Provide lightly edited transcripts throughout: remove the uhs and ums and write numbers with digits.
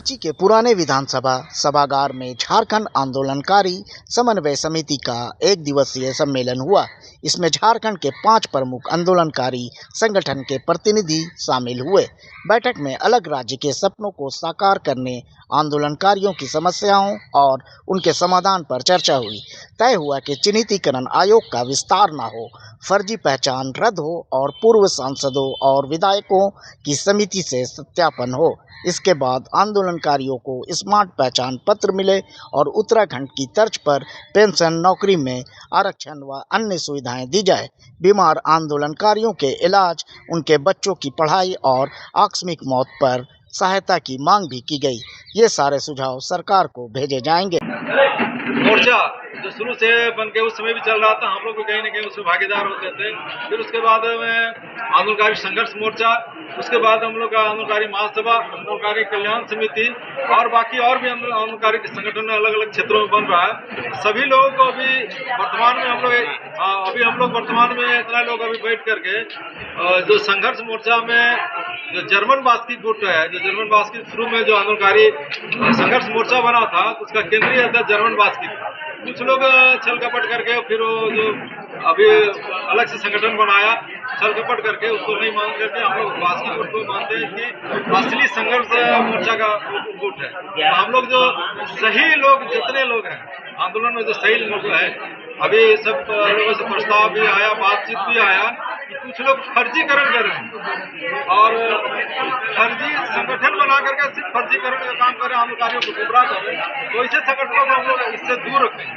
रांची के पुराने विधानसभा सभागार में झारखंड आंदोलनकारी समन्वय समिति का एक दिवसीय सम्मेलन हुआ। इसमें झारखंड के 5 प्रमुख आंदोलनकारी संगठन के प्रतिनिधि शामिल हुए। बैठक में अलग राज्य के सपनों को साकार करने, आंदोलनकारियों की समस्याओं और उनके समाधान पर चर्चा हुई। तय हुआ कि चिन्हितीकरण आयोग का विस्तार न हो, फर्जी पहचान रद्द हो और पूर्व सांसदों और विधायकों की समिति से सत्यापन हो। इसके बाद आंदोलनकारियों को स्मार्ट पहचान पत्र मिले और उत्तराखंड की तर्ज पर पेंशन, नौकरी में आरक्षण व अन्य सुविधाएं दी जाए। बीमार आंदोलनकारियों के इलाज, उनके बच्चों की पढ़ाई और आकस्मिक मौत पर सहायता की मांग भी की गई। ये सारे सुझाव सरकार को भेजे जाएंगे। मोर्चा जो शुरू से बन के उस समय भी चल रहा था, हम लोग भी कहीं न कहीं उसमें भागीदार होते थे। फिर उसके बाद में आंदोलनकारी संघर्ष मोर्चा, उसके बाद हम लोग का आंदोलनकारी महासभा, आंदोलनकारी कल्याण समिति और बाकी और भी आंदोलनकारी संगठन अलग अलग क्षेत्रों में बन रहा है। सभी लोगों को अभी वर्तमान में हम लोग वर्तमान में इतना लोग अभी बैठ करके जो संघर्ष मोर्चा में जो जर्मन बास्की गुट है, जो जर्मन बास्की शुरू में जो आंदोलनकारी संघर्ष मोर्चा बना था, उसका केंद्रीय अध्यक्ष जर्मन बास्की था। कुछ लोग छल कपट करके फिर वो जो अभी अलग से संगठन बनाया, छल कपट करके उसको नहीं मान करके हम लोग बास्की गुट को मानते हैं कि असली संघर्ष मोर्चा का गुट है। तो हम लोग जो सही लोग, जितने लोग हैं आंदोलन में, जो सही लोग हैं, अभी सब लोगों से प्रस्ताव भी आया, बातचीत भी आया कि कुछ लोग फर्जीकरण कर रहे हैं और फर्जी संगठन बना करके सिर्फ फर्जीकरण का काम कर रहे हैं, आंदोलनकारियों को गुमराह कर रहे हैं। तो ऐसे संगठनों को हम लोग इससे दूर रखें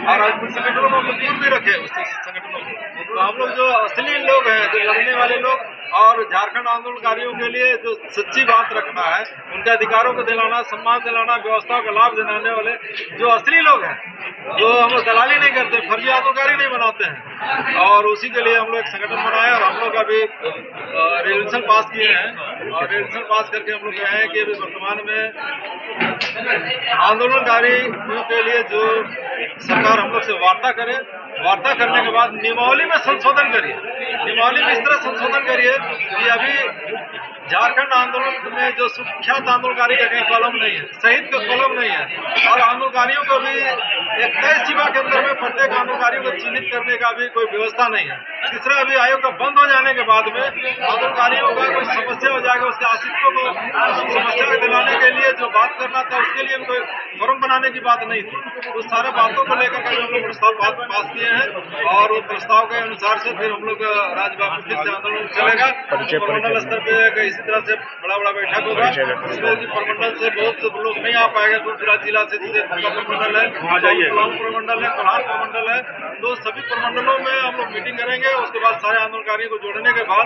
और कुछ संगठनों को हम लोग दूर भी रखें उससे संगठनों को। तो हम लोग जो असली लोग हैं, जो लड़ने वाले लोग और झारखंड आंदोलनकारियों के लिए जो सच्ची बात रखना है, उनके अधिकारों को दिलाना, सम्मान दिलाना, व्यवस्थाओं का लाभ दिलाने वाले जो असली लोग हैं, जो हम लोग दलाली नहीं करते, फर्जी आंदोलनकारी नहीं बनाते हैं, और उसी के लिए हम लोग एक संगठन बनाया और हम लोग अभी रेजोल्यूशन पास किए हैं। और रेजोल्यूशन पास करके हम लोग कहे हैं कि अभी वर्तमान में आंदोलनकारी के लिए जो सरकार हम लोग से वार्ता करे, वार्ता करने के बाद नियमावली में संशोधन करिए। नियमावली में इस तरह संशोधन करिए कि अभी झारखंड आंदोलन में जो सुख्यात आंदोलनकारी का कहीं कॉलम नहीं है, शहीद का कॉलम नहीं है, और आंदोलनकारियों को भी एक तय सीमा के अंदर में प्रत्येक आंदोलनकारियों को चिन्हित करने का भी कोई व्यवस्था नहीं है। तीसरा, अभी आयोग का बंद हो जाने के बाद में आंदोलनकारियों का कोई समस्या हो जाएगा, उसके आश्रितों को समस्या को दिलाने के लिए जो बात करना था, उसके लिए कोई फोरम बनाने की बात नहीं थी। उस सारे बातों को लेकर के हम लोग प्रस्ताव पास किए हैं और वो प्रस्ताव के अनुसार से फिर हम लोग राजभवन फिर से आंदोलन चलेगा। प्रमंडल स्तर पे इसी तरह से बड़ा बड़ा बैठक होगा, जिसमें कि प्रमंडल से बहुत से लोग नहीं आ पाएगा। दूसरा जिला से जैसे प्रमंडल है, प्रमंडल है, कोल्हान प्रमंडल है, तो सभी प्रमंडलों में हम लोग मीटिंग करेंगे। उसके बाद सारे आंदोलनकारियों को जोड़ने के बाद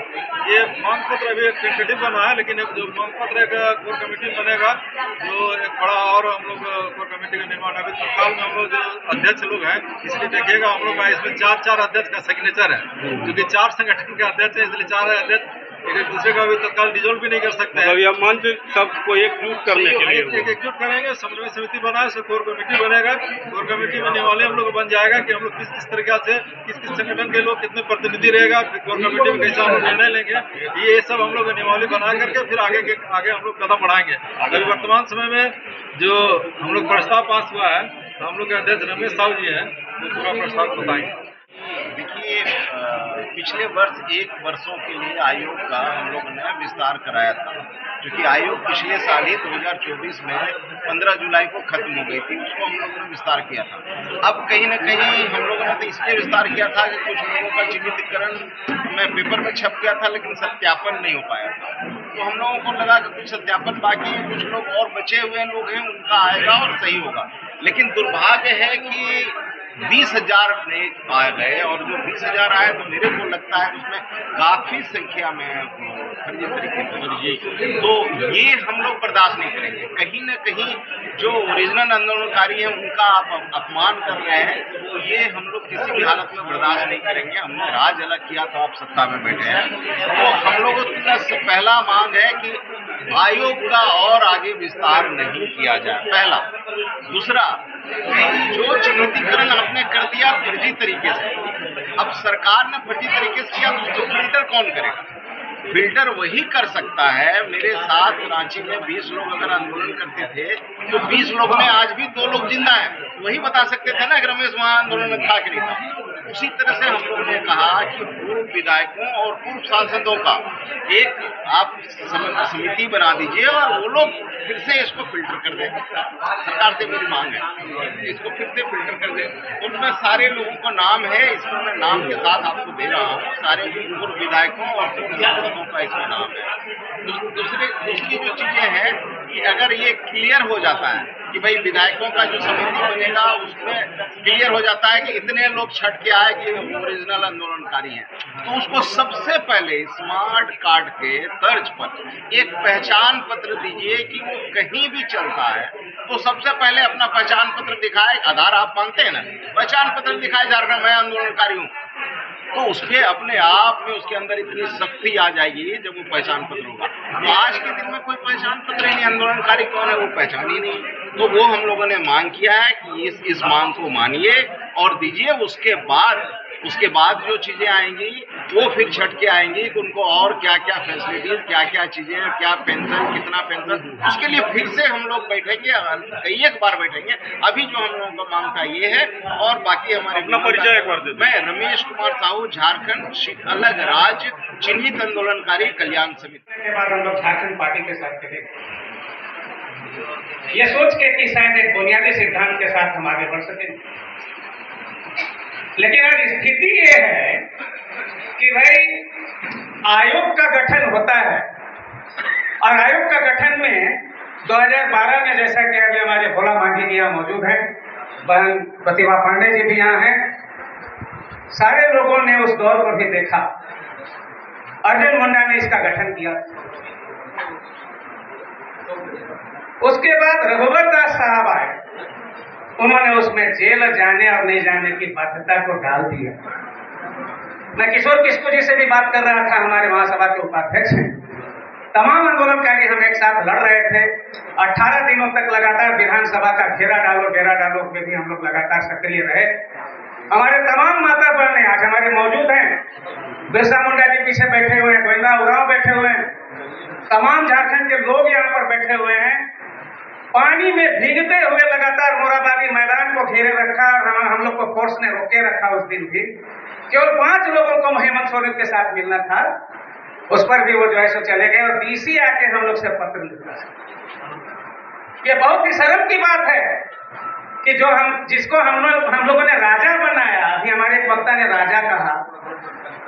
ये मांग पत्र अभी एक टेंटेटिव बना है, लेकिन एक जो मांग पत्र एक कोर कमेटी बनेगा, जो एक बड़ा और हम लोग कोर कमेटी का निर्माण अभी तत्काल में हम लोग जो अध्यक्ष लोग हैं, इसलिए देखिएगा हम लोग का इसमें 4 अध्यक्ष का सिग्नेचर है, क्योंकि 4 संगठन के अध्यक्ष है, इसलिए 4 अध्यक्ष एक दूसरे का भी तत्काल डिजोल्व भी नहीं कर सकते हैं। मतलब मंच सबको एकजुट करने के लिए एकजुट करेंगे, समन्वय समिति बनाए, उससे कोर कमेटी बनेगा। कोर कमेटी में नियमावली हम लोग बन जाएगा कि हम लोग किस तरीका से किस संगठन के लोग कितने प्रतिनिधि रहेगा, फिर कोर कमेटी में कैसे हम लोग निर्णय लेंगे, ये सब हम लोग नियमावली बना करके फिर आगे हम लोग कदम बढ़ाएंगे। अभी वर्तमान समय में जो हम लोग प्रस्ताव पास हुआ है, हम लोग के अध्यक्ष रमेश साहू जी हैं, वो पूरा प्रस्ताव बताएंगे। देखिए, पिछले वर्ष 1 वर्षों के लिए आयोग का हम लोगों ने विस्तार कराया था, क्योंकि आयोग पिछले साल ही 2024 में 15 जुलाई को खत्म हो गई थी, उसको हम लोगों ने विस्तार किया था। अब कहीं न कहीं हम लोगों ने तो इसलिए विस्तार किया था कि कुछ लोगों का चिन्हितीकरण में पेपर में छप गया था, लेकिन सत्यापन नहीं हो पाया था। तो हम लोगों को लगा कि कुछ सत्यापन बाकी है, कुछ लोग और बचे हुए लोग हैं, उनका आएगा और सही होगा। लेकिन दुर्भाग्य है कि 20,000 आ गए, और जो 20,000 आए तो मेरे को लगता है उसमें काफी संख्या में फर्जी तरीके से, तो ये हम लोग बर्दाश्त नहीं करेंगे। कहीं न कहीं जो ओरिजिनल आंदोलनकारी हैं उनका आप अपमान कर रहे हैं, तो ये हम लोग किसी भी हालत में बर्दाश्त नहीं करेंगे। हमने राज अलग किया तो आप सत्ता में बैठे हैं, तो हम लोगों की पहला मांग है कि आयोग का और आगे विस्तार नहीं किया जाए, पहला। दूसरा, जो चिन्हितीकरण आपने कर दिया फर्जी तरीके से, अब सरकार ने फर्जी तरीके से किया तो उसको फिल्टर कौन करेगा? फिल्टर वही कर सकता है। मेरे साथ रांची में 20 लोग अगर आंदोलन करते थे तो 20 लोग में आज भी 2 लोग जिंदा हैं। वही बता सकते थे ना कि रमेश वहां आंदोलन में था कि नहीं था। उसी तरह से हम लोगों ने कहा कि पूर्व विधायकों और पूर्व सांसदों का एक आप समिति बना दीजिए और वो लोग फिर से इसको फिल्टर कर दें। सरकार से मेरी मांग है इसको फिर से फिल्टर कर दें। उनमें सारे लोगों का नाम है, इसमें मैं नाम के साथ आपको दे रहा हूँ। सारे पूर्व विधायकों और पूर्व सांसदों का इसमें नाम है। दूसरी जो चीजें हैं कि अगर ये क्लियर हो जाता है कि भाई विधायकों का जो समिति बनेगा उसमें क्लियर हो जाता है कि इतने लोग छट के आए कि ओरिजिनल आंदोलनकारी हैं, तो उसको सबसे पहले स्मार्ट कार्ड के तर्ज पर एक पहचान पत्र दीजिए कि वो कहीं भी चलता है तो सबसे पहले अपना पहचान पत्र दिखाए। आधार आप मांगते हैं ना, पहचान पत्र दिखाए झारखंड मैं आंदोलनकारी हूँ, तो उसके अपने आप में उसके अंदर इतनी सख्ती आ जाएगी जब वो पहचान पत्र होगा। तो आज के दिन में कोई पहचान पत्र ही नहीं, आंदोलनकारी कौन है वो पहचान ही नहीं। तो वो हम लोगों ने मांग किया है कि इस मांग को मानिए और दीजिए। उसके बाद जो चीजें आएंगी वो फिर छट के आएंगी कि उनको और क्या क्या फैसिलिटीज, क्या क्या चीजें, क्या पेंशन, कितना पेंशन, उसके लिए फिर से हम लोग बैठेंगे, कई एक बार बैठेंगे। अभी जो हम लोगों का मांग था ये है। और बाकी हमारे अपना परिचय एक बार दे दो। मैं रमेश कुमार साहू, झारखंड अलग राज्य चिन्हित आंदोलनकारी कल्याण समिति के बाद हम लोग झारखंड पार्टी के साथ चले, ये सोच के कि शायद एक बुनियादी सिद्धांत के साथ हम आगे बढ़ सकें। लेकिन आज स्थिति ये है कि भाई आयोग का गठन होता है और आयोग का गठन में 2012 में, जैसा कि अभी हमारे भोला मांझी जी यहाँ मौजूद हैं, बहन प्रतिभा पांडे जी भी यहाँ हैं, सारे लोगों ने उस दौर को भी देखा। अर्जुन मुंडा ने इसका गठन किया। उसके बाद रघुवर दास साहब आए, उन्होंने उसमें जेल जाने और नहीं जाने की बाध्यता को डाल दिया। मैं किशोर किस्कू जी से भी बात कर रहा था, हमारे महासभा के उपाध्यक्ष हैं। तमाम आंदोलनकारी हम एक साथ लड़ रहे थे। 18 दिनों तक लगातार विधानसभा का घेरा डालो में भी हम लोग लगातार सक्रिय रहे। हमारे तमाम माता बहनें आज हमारे मौजूद हैं। बिरसा मुंडा जी पीछे बैठे हुए हैं, गोविंदा उरांव बैठे हुए हैं, तमाम झारखंड के लोग यहाँ पर बैठे हुए हैं। पानी में भीगते हुए लगातार मोराबादी मैदान को घेरे रखा और हम लोग को फोर्स ने रोके रखा। उस दिन भी केवल 5 लोगों को हेमंत सोरेन के साथ मिलना था, उस पर भी वो जो है सो चले गए और डीसी आके हम लोग से पत्र लिखा। ये बहुत ही शर्म की बात है कि जो जिसको हम लोगों ने राजा बनाया, अभी हमारे एक वक्ता ने राजा कहा।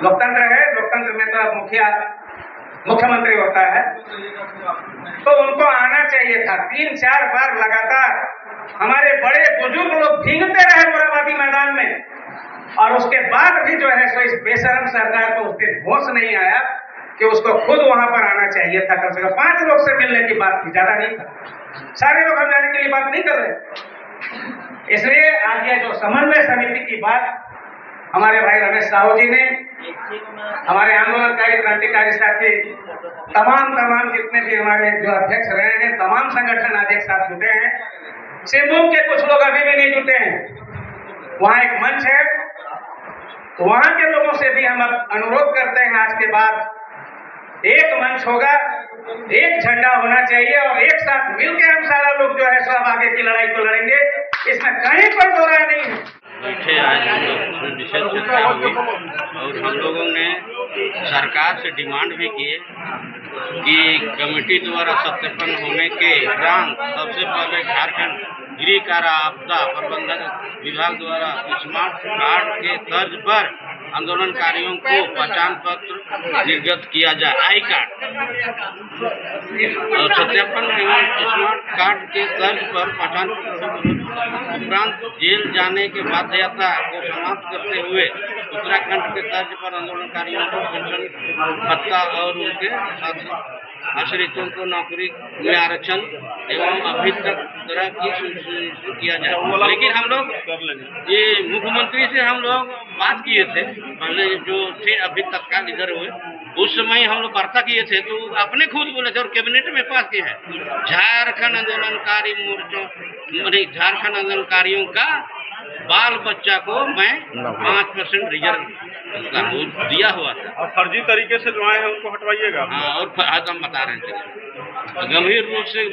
लोकतंत्र है, लोकतंत्र में तो मुख्यमंत्री होता है, तो उनको आना चाहिए था। 3-4 बार लगातार हमारे बड़े बुजुर्ग लोग भीगते रहे मोराबादी मैदान में, और उसके बाद भी जो है सो इस बेशरम सरकार को उस दिन होश नहीं आया कि उसको खुद वहां पर आना चाहिए था। कम से कम 5 लोग से मिलने की बात थी, ज्यादा नहीं था। सारे लोग हम जाने के लिए बात नहीं कर रहे। इसलिए आज ये जो समन्वय समिति की बात हमारे भाई रमेश साहू जी ने, हमारे आंदोलनकारी क्रांतिकारी साथी, तमाम जितने भी हमारे जो अध्यक्ष रहे हैं, तमाम संगठन आज एक साथ जुटे हैं। सिंहभूम के कुछ लोग अभी भी नहीं जुटे हैं, वहां एक मंच है, तो वहां के लोगों से भी हम अनुरोध करते हैं, आज के बाद एक मंच होगा, एक झंडा होना चाहिए और एक साथ मिलकर हम सारा लोग जो है सब आगे की लड़ाई को लड़ेंगे। इसमें कहीं कोई दो राय नहीं है। बैठे आज हम लोग विशेष चर्चा हुई और हम लोगों ने सरकार से डिमांड भी किए कि कमेटी द्वारा सत्यापन होने के उपरांत सबसे पहले झारखंड गृह कारा आपदा प्रबंधन विभाग द्वारा स्मार्ट कार्ड के तर्ज पर आंदोलनकारियों को पहचान पत्र निर्गत किया जाए, आई कार्ड, और सत्यापन एवं स्मार्ट कार्ड के तर्ज पर पहचान पत्र उपरांत जेल जाने के बाध्यता को समाप्त करते हुए उत्तराखंड के तर्ज पर आंदोलनकारियों को पेंशन भत्ता और उनके साथ आश्रितों को नौकरी में आरक्षण एवं अभी तक तरह की सुनिश्चित किया जाए। लेकिन हम लोग ये मुख्यमंत्री से हम लोग बात किए थे, पहले जो थे अभी तत्काल इधर हुए, उस समय हम लोग वार्ता किए थे, तो अपने खुद बोले थे और कैबिनेट में पास किया है। झारखंड आंदोलनकारी मोर्चा, झारखंड आंदोलनकारियों का बाल बच्चा को मैं 5% रिजर्व दिया हुआ था। और फर्जी तरीके से जो आए हैं उनको हटवाइएगा। हाँ, और आज हम बता रहे थे गंभीर रूप से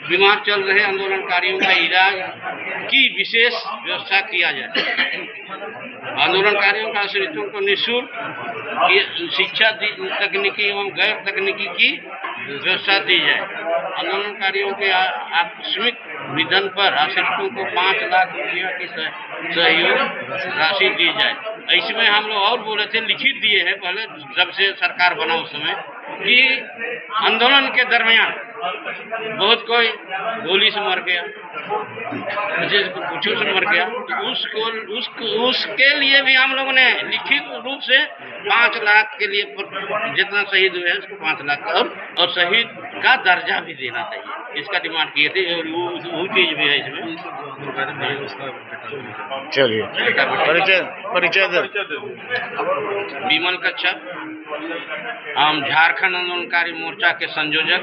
बीमार चल रहे आंदोलनकारियों का इलाज की विशेष व्यवस्था किया जाए। आंदोलनकारियों का आश्रितों को निःशुल्क शिक्षा तकनीकी एवं गैर तकनीकी की व्यवस्था दी जाए। आंदोलनकारियों के आकस्मिक निधन पर आश्रितों को 5 लाख रुपया की सहयोग राशि दी जाए। इसमें हम लोग और बोले थे, लिखित दिए हैं पहले जब से सरकार बना उस समय, कि आंदोलन के दरमियान बहुत कोई गोली से मर गया, कुछ से मर गया, तो उसके लिए भी हम लोगों ने लिखित रूप से 5 लाख के लिए जितना शहीद हुए हैं उसको 5 लाख और शहीद का दर्जा भी देना चाहिए, इसका डिमांड किए थे। और वो चीज भी है इसमें। चलिए, परिचय विमल कच्छप, हम झारखंड आंदोलनकारी मोर्चा के संयोजक।